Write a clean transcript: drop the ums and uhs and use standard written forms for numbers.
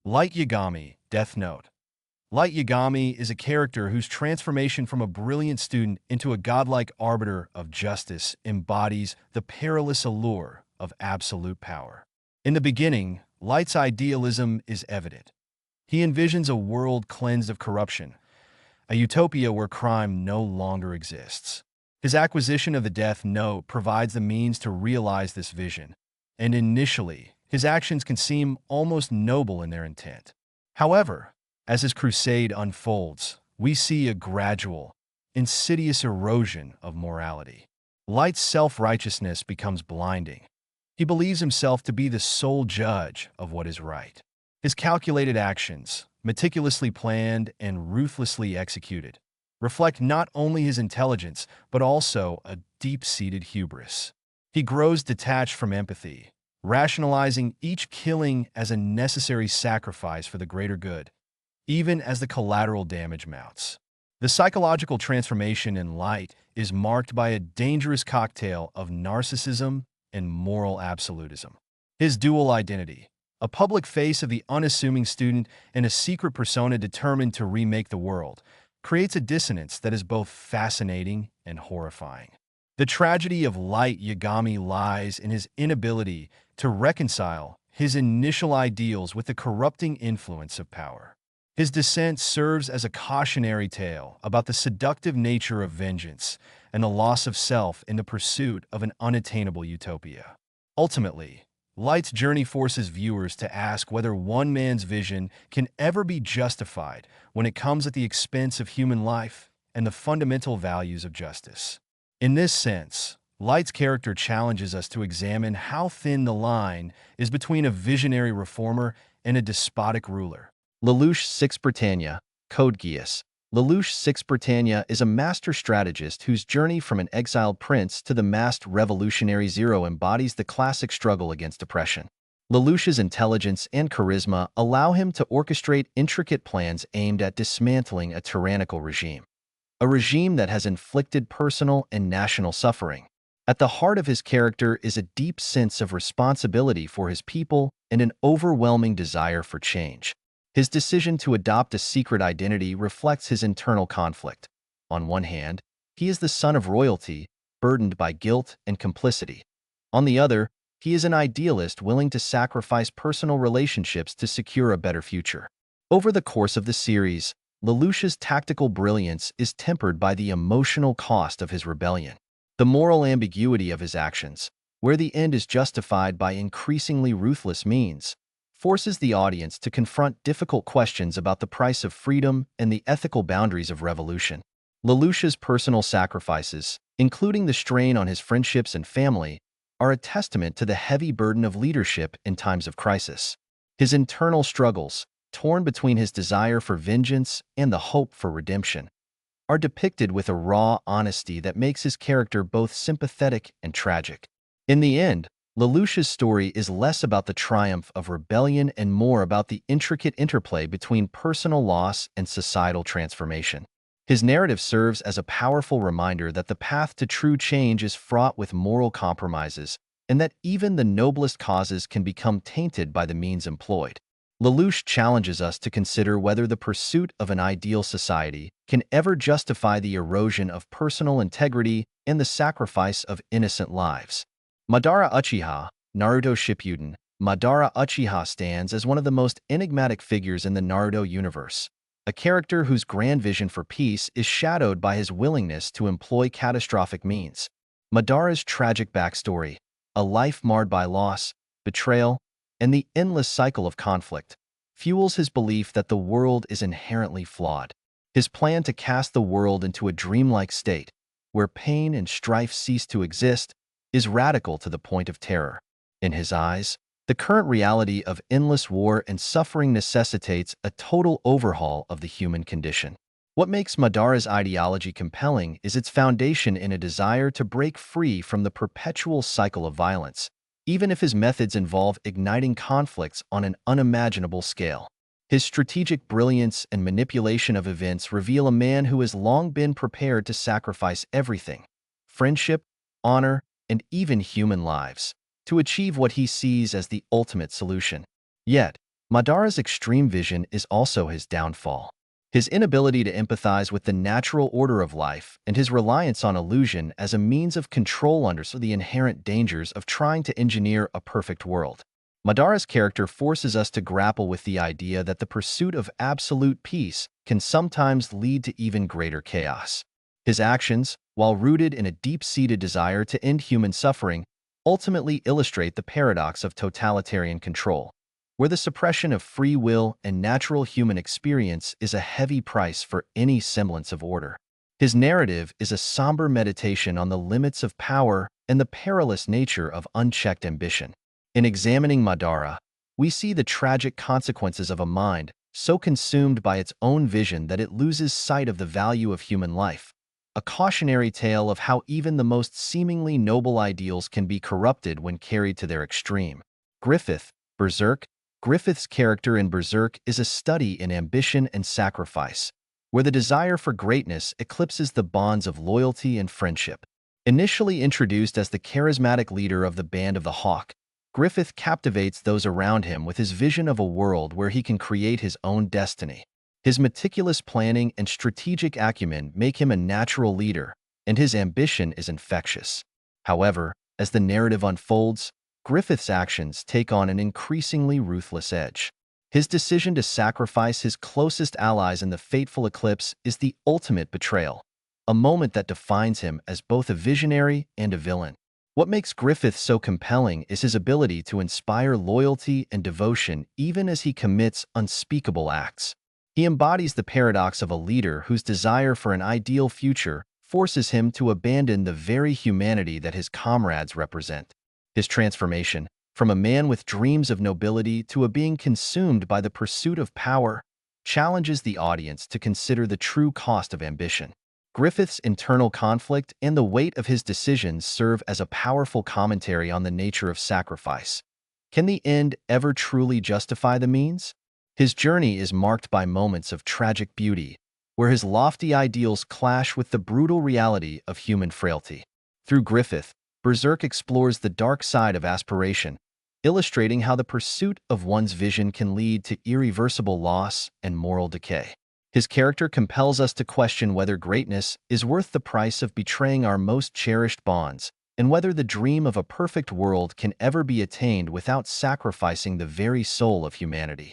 Light Yagami, Death Note. Light Yagami is a character whose transformation from a brilliant student into a godlike arbiter of justice embodies the perilous allure of absolute power. In the beginning, Light's idealism is evident. He envisions a world cleansed of corruption, a utopia where crime no longer exists. His acquisition of the Death Note provides the means to realize this vision, and initially, his actions can seem almost noble in their intent. However, as his crusade unfolds, we see a gradual, insidious erosion of morality. Light's self-righteousness becomes blinding. He believes himself to be the sole judge of what is right. His calculated actions, meticulously planned and ruthlessly executed, reflect not only his intelligence but also a deep-seated hubris. He grows detached from empathy, rationalizing each killing as a necessary sacrifice for the greater good, even as the collateral damage mounts. The psychological transformation in Light is marked by a dangerous cocktail of narcissism and moral absolutism. His dual identity, a public face of the unassuming student and a secret persona determined to remake the world, creates a dissonance that is both fascinating and horrifying. The tragedy of Light Yagami lies in his inability to reconcile his initial ideals with the corrupting influence of power. His descent serves as a cautionary tale about the seductive nature of vengeance and the loss of self in the pursuit of an unattainable utopia. Ultimately, Light's journey forces viewers to ask whether one man's vision can ever be justified when it comes at the expense of human life and the fundamental values of justice. In this sense, Light's character challenges us to examine how thin the line is between a visionary reformer and a despotic ruler. Lelouch Six Britannia, Code Geass. Lelouch Six Britannia is a master strategist whose journey from an exiled prince to the masked revolutionary Zero embodies the classic struggle against oppression. Lelouch's intelligence and charisma allow him to orchestrate intricate plans aimed at dismantling a tyrannical regime. A regime that has inflicted personal and national suffering. At the heart of his character is a deep sense of responsibility for his people and an overwhelming desire for change. His decision to adopt a secret identity reflects his internal conflict. On one hand, he is the son of royalty, burdened by guilt and complicity. On the other, he is an idealist willing to sacrifice personal relationships to secure a better future. Over the course of the series, Lelouch's tactical brilliance is tempered by the emotional cost of his rebellion. The moral ambiguity of his actions, where the end is justified by increasingly ruthless means, forces the audience to confront difficult questions about the price of freedom and the ethical boundaries of revolution. Lelouch's personal sacrifices, including the strain on his friendships and family, are a testament to the heavy burden of leadership in times of crisis. His internal struggles, torn between his desire for vengeance and the hope for redemption, are depicted with a raw honesty that makes his character both sympathetic and tragic. In the end, Lelouch's story is less about the triumph of rebellion and more about the intricate interplay between personal loss and societal transformation. His narrative serves as a powerful reminder that the path to true change is fraught with moral compromises and that even the noblest causes can become tainted by the means employed. Lelouch challenges us to consider whether the pursuit of an ideal society can ever justify the erosion of personal integrity and the sacrifice of innocent lives. Madara Uchiha, Naruto Shippuden. Madara Uchiha stands as one of the most enigmatic figures in the Naruto universe, a character whose grand vision for peace is shadowed by his willingness to employ catastrophic means. Madara's tragic backstory, a life marred by loss, betrayal, and the endless cycle of conflict, fuels his belief that the world is inherently flawed. His plan to cast the world into a dreamlike state, where pain and strife cease to exist, is radical to the point of terror. In his eyes, the current reality of endless war and suffering necessitates a total overhaul of the human condition. What makes Madara's ideology compelling is its foundation in a desire to break free from the perpetual cycle of violence, even if his methods involve igniting conflicts on an unimaginable scale. His strategic brilliance and manipulation of events reveal a man who has long been prepared to sacrifice everything, friendship, honor, and even human lives, to achieve what he sees as the ultimate solution. Yet, Madara's extreme vision is also his downfall. His inability to empathize with the natural order of life and his reliance on illusion as a means of control underscore the inherent dangers of trying to engineer a perfect world. Madara's character forces us to grapple with the idea that the pursuit of absolute peace can sometimes lead to even greater chaos. His actions, while rooted in a deep-seated desire to end human suffering, ultimately illustrate the paradox of totalitarian control, where the suppression of free will and natural human experience is a heavy price for any semblance of order. His narrative is a somber meditation on the limits of power and the perilous nature of unchecked ambition. In examining Madara, we see the tragic consequences of a mind so consumed by its own vision that it loses sight of the value of human life, a cautionary tale of how even the most seemingly noble ideals can be corrupted when carried to their extreme. Griffith, Berserk. Griffith's character in Berserk is a study in ambition and sacrifice, where the desire for greatness eclipses the bonds of loyalty and friendship. Initially introduced as the charismatic leader of the Band of the Hawk, Griffith captivates those around him with his vision of a world where he can create his own destiny. His meticulous planning and strategic acumen make him a natural leader, and his ambition is infectious. However, as the narrative unfolds, Griffith's actions take on an increasingly ruthless edge. His decision to sacrifice his closest allies in the fateful eclipse is the ultimate betrayal, a moment that defines him as both a visionary and a villain. What makes Griffith so compelling is his ability to inspire loyalty and devotion even as he commits unspeakable acts. He embodies the paradox of a leader whose desire for an ideal future forces him to abandon the very humanity that his comrades represent. His transformation, from a man with dreams of nobility to a being consumed by the pursuit of power, challenges the audience to consider the true cost of ambition. Griffith's internal conflict and the weight of his decisions serve as a powerful commentary on the nature of sacrifice. Can the end ever truly justify the means? His journey is marked by moments of tragic beauty, where his lofty ideals clash with the brutal reality of human frailty. Through Griffith, Berserk explores the dark side of aspiration, illustrating how the pursuit of one's vision can lead to irreversible loss and moral decay. His character compels us to question whether greatness is worth the price of betraying our most cherished bonds, and whether the dream of a perfect world can ever be attained without sacrificing the very soul of humanity.